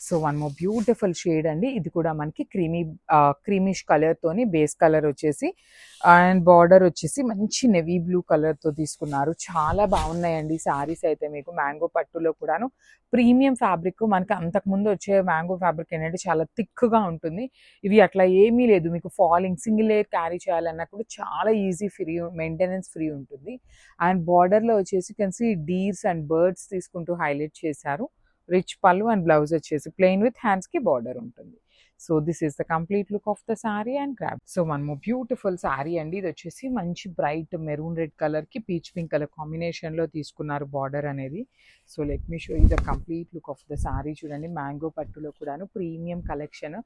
So one more beautiful shade అండి. ఇది కూడా మనకి క్రీమిష్ కలర్తోని బేస్ కలర్ వచ్చేసి అండ్ బార్డర్ వచ్చేసి మంచి నెవీ బ్లూ కలర్తో తీసుకున్నారు. చాలా బాగున్నాయండి శారీస్ అయితే. మీకు మ్యాంగో పట్టులో కూడాను ప్రీమియం ఫ్యాబ్రిక్. మనకి అంతకుముందు వచ్చే మ్యాంగో ఫ్యాబ్రిక్ ఏంటంటే చాలా థిక్గా ఉంటుంది. ఇవి అట్లా ఏమీ లేదు. మీకు ఫాలింగ్ సింగిల్ లేయర్ క్యారీ చేయాలన్నా కూడా చాలా ఈజీ, ఫ్రీ, మెయింటెనెన్స్ ఫ్రీ ఉంటుంది. అండ్ బార్డర్లో వచ్చేసి కెన్సీ డీర్స్ అండ్ బర్డ్స్ తీసుకుంటూ హైలైట్ చేశారు. రిచ్ పళ్ళు అండ్ బ్లౌజ్ వచ్చేసి ప్లెయిన్ విత్ హ్యాండ్స్కి బార్డర్ ఉంటుంది. So this is the complete look of the sari and grab. So one more beautiful sari అండి. ఇది వచ్చేసి మంచి బ్రైట్ మెరూన్ రెడ్ కలర్కి పీచ్ పింక్ కలర్ కాంబినేషన్లో తీసుకున్నారు బార్డర్ అనేది. So let me show you the complete look of the sari. చూడండి, mango పట్టులో కూడాను premium collection,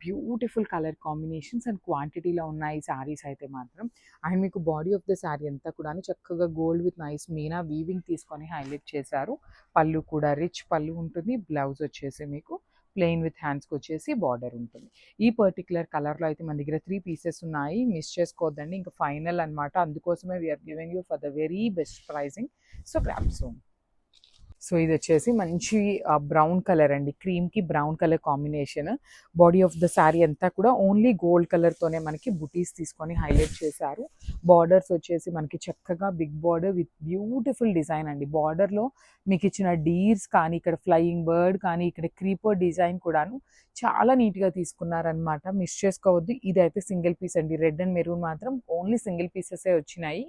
beautiful colour combinations and క్వాంటిటీలో ఉన్నాయి శారీస్ అయితే మాత్రం. అండ్ మీకు బాడీ ఆఫ్ ద శారీ అంతా కూడాను చక్కగా gold with nice Meena weaving తీసుకొని హైలైట్ చేశారు. పళ్ళు కూడా రిచ్ పళ్ళు ఉంటుంది. బ్లౌజ్ వచ్చేసి మీకు ప్లెయిన్ విత్ హ్యాండ్స్కి వచ్చేసి బార్డర్ ఉంటుంది. ఈ పర్టికులర్ కలర్లో అయితే మన దగ్గర 3 పీసెస్ ఉన్నాయి. మిస్ చేసుకోవద్దండి, ఇంకా ఫైనల్ అనమాట. అందుకోసమే we're giving you for the very best pricing. So grab soon. So ఇది వచ్చేసి మంచి బ్రౌన్ కలర్ అండి. క్రీమ్కి brown colour combination. Body of the sari అంతా కూడా ఓన్లీ గోల్డ్ కలర్తోనే మనకి బుటీస్ తీసుకొని హైలైట్ చేశారు. బార్డర్స్ వచ్చేసి మనకి చక్కగా big border with beautiful design అండి. బార్డర్లో మీకు ఇచ్చిన డీర్స్ కానీ, ఇక్కడ ఫ్లయింగ్ బర్డ్ కానీ, ఇక్కడ క్రీపర్ డిజైన్ కూడాను చాలా నీట్గా తీసుకున్నారనమాట. మిస్ చేసుకోవద్దు. ఇదైతే సింగిల్ పీస్ అండి. రెడ్ అండ్ మెరూన్ మాత్రం ఓన్లీ సింగిల్ పీసెసే వచ్చినాయి.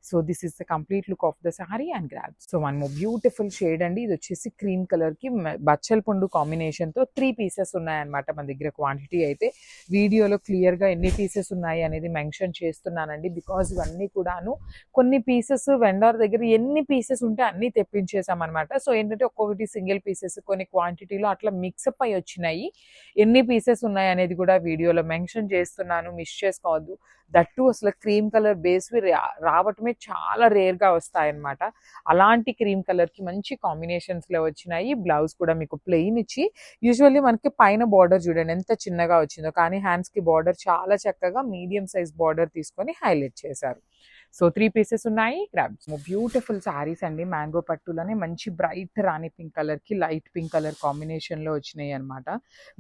So this is the complete look of the sari and grab. So one more beautiful shade అండి. ఇది వచ్చేసి క్రీమ్ కలర్కి బచ్చల పండు కాంబినేషన్తో 3 పీసెస్ ఉన్నాయన్నమాట మన దగ్గర. క్వాంటిటీ అయితే వీడియోలో క్లియర్గా ఎన్ని పీసెస్ ఉన్నాయి అనేది మెన్షన్ చేస్తున్నానండి. బికాజ్ ఇవన్నీ కూడాను కొన్ని పీసెస్ వెండర్ దగ్గర ఎన్ని పీసెస్ ఉంటే అన్నీ తెప్పించేసామన్నమాట. సో ఏంటంటే ఒక్కొక్కటి సింగిల్ పీసెస్ కొన్ని క్వాంటిటీలో అట్లా మిక్సప్ అయి వచ్చినాయి. ఎన్ని పీసెస్ ఉన్నాయి అనేది కూడా వీడియోలో మెన్షన్ చేస్తున్నాను, మిస్ చేసుకోవద్దు. దట్టు అసలు క్రీమ్ కలర్ బేస్వి రావటమే చాలా రేర్గా వస్తాయన్నమాట. అలాంటి క్రీమ్ కలర్కి మంచి కాంబినేషన్స్లో వచ్చినాయి. బ్లౌజ్ కూడా మీకు ప్లెయిన్ ఇచ్చి, యూజువల్లీ మనకి పైన బార్డర్ చూడండి ఎంత చిన్నగా వచ్చిందో, కానీ హ్యాండ్స్కి బార్డర్ చాలా చక్కగా మీడియం సైజ్ బార్డర్ తీసుకొని హైలైట్ చేశారు. సో 3 పీసెస్ ఉన్నాయి. గ్రాబ్స్. బ్యూటిఫుల్ శారీస్ అండి. మ్యాంగో పట్టులోనే మంచి బ్రైట్ రాణి పింక్ కలర్కి లైట్ పింక్ కలర్ కాంబినేషన్లో వచ్చినాయి అనమాట.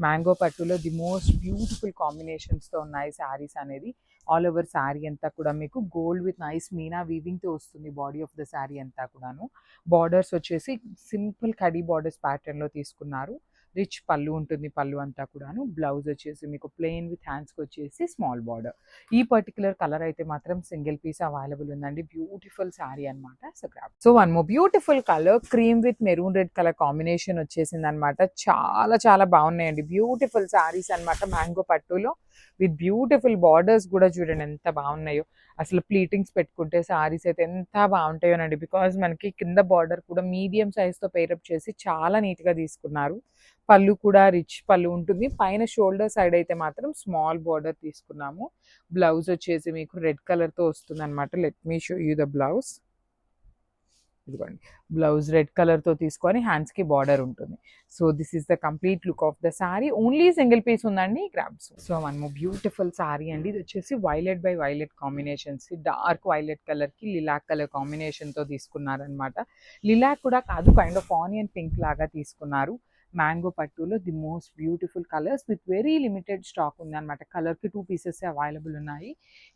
మ్యాంగో పట్టులో ది మోస్ట్ బ్యూటిఫుల్ కాంబినేషన్స్తో ఉన్నాయి శారీస్ అనేది. ఆల్ ఓవర్ శారీ అంతా కూడా మీకు గోల్డ్ విత్ నైస్ మీనా వీవింగ్తో వస్తుంది. బాడీ ఆఫ్ ద శారీ అంతా కూడాను. బార్డర్స్ వచ్చేసి సింపుల్ కడీ బార్డర్స్ ప్యాటర్న్లో తీసుకున్నారు. రిచ్ పళ్ళు ఉంటుంది. పళ్ళు అంతా కూడాను. బ్లౌజ్ వచ్చేసి మీకు ప్లెయిన్ విత్ హ్యాండ్స్కి వచ్చేసి స్మాల్ బార్డర్. ఈ పర్టికులర్ కలర్ అయితే మాత్రం సింగిల్ పీస్ అవైలబుల్ ఉందండి. బ్యూటిఫుల్ శారీ అనమాట. So grab. So one more beautiful colour cream with maroon red colour combination వచ్చేసింది అనమాట. చాలా చాలా బాగున్నాయండి. బ్యూటిఫుల్ శారీస్ అనమాట. మ్యాంగో పట్టులో విత్ బ్యూటిఫుల్ బార్డర్స్ కూడా చూడండి ఎంత బాగున్నాయో. అసలు ప్లీటింగ్స్ పెట్టుకుంటే శారీస్ అయితే ఎంత బాగుంటాయోనండి. బికాజ్ మనకి కింద బార్డర్ కూడా మీడియం సైజ్తో పేరప్ చేసి చాలా నీట్గా తీసుకున్నారు. పళ్ళు కూడా రిచ్ పళ్ళు ఉంటుంది. పైన షోల్డర్ సైడ్ అయితే మాత్రం స్మాల్ బార్డర్ తీసుకున్నాము. బ్లౌజ్ వచ్చేసి మీకు రెడ్ కలర్తో వస్తుంది అనమాట. Let me show you the blouse. ఇదిగోండి, బ్లౌజ్ రెడ్ కలర్తో తీసుకొని హ్యాండ్స్కి బార్డర్ ఉంటుంది. So this is the complete look of the sari. Only single piece ఉందండి. Grabs. So one more beautiful sari అండి. ఇది వచ్చేసి violet by violet combinations. Dark violet కలర్కి లిలాక్ కలర్ కాంబినేషన్తో తీసుకున్నారనమాట. లిలాక్ కూడా కాదు, కైండ్ ఆఫ్ ఆనియన్ పింక్ లాగా తీసుకున్నారు. మ్యాంగో పట్టులో the most beautiful colours with very limited stock ఉంది అనమాట. కలర్కి 2 పీసెస్ అవైలబుల్ ఉన్నాయి.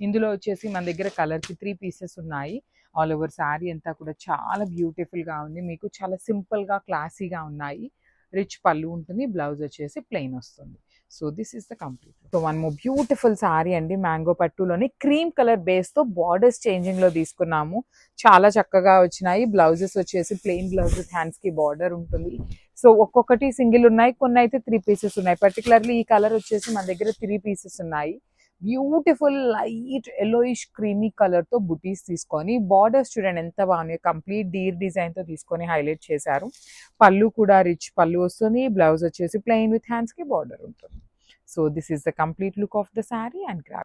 ఇందులో వచ్చేసి మన దగ్గర కలర్కి 3 పీసెస్ ఉన్నాయి. ఆల్ ఓవర్ శారీ అంతా కూడా చాలా బ్యూటిఫుల్గా ఉంది. మీకు చాలా సింపుల్గా క్లాసీగా ఉన్నాయి. రిచ్ పళ్ళు ఉంటుంది. బ్లౌజ్ వచ్చేసి ప్లెయిన్ వస్తుంది. So this is the complete. So one more beautiful sari అండి. మ్యాంగో పట్టులోని క్రీమ్ కలర్ బేస్తో బార్డర్స్ చేంజింగ్లో తీసుకున్నాము. చాలా చక్కగా వచ్చినాయి. బ్లౌజెస్ వచ్చేసి ప్లెయిన్ బ్లౌజ్ విత్ హ్యాండ్స్కి బార్డర్ ఉంటుంది. సో ఒక్కొక్కటి సింగిల్ ఉన్నాయి, కొన్ని అయితే 3 పీసెస్ ఉన్నాయి. పర్టికులర్లీ ఈ కలర్ వచ్చేసి మన దగ్గర 3 పీసెస్ ఉన్నాయి. బ్యూటిఫుల్ లైట్ ఎల్లోయిష్ క్రీమీ కలర్తో బుటీస్ తీసుకొని బార్డర్స్ చూడండి ఎంత బాగున్నాయి. కంప్లీట్ డీర్ డిజైన్తో తీసుకొని హైలైట్ చేశారు. పళ్ళు కూడా రిచ్ పళ్ళు వస్తుంది. బ్లౌజ్ వచ్చేసి ప్లెయిన్ విత్ హ్యాండ్స్కి బార్డర్ ఉంటుంది. So this is the complete look of the sari and grab.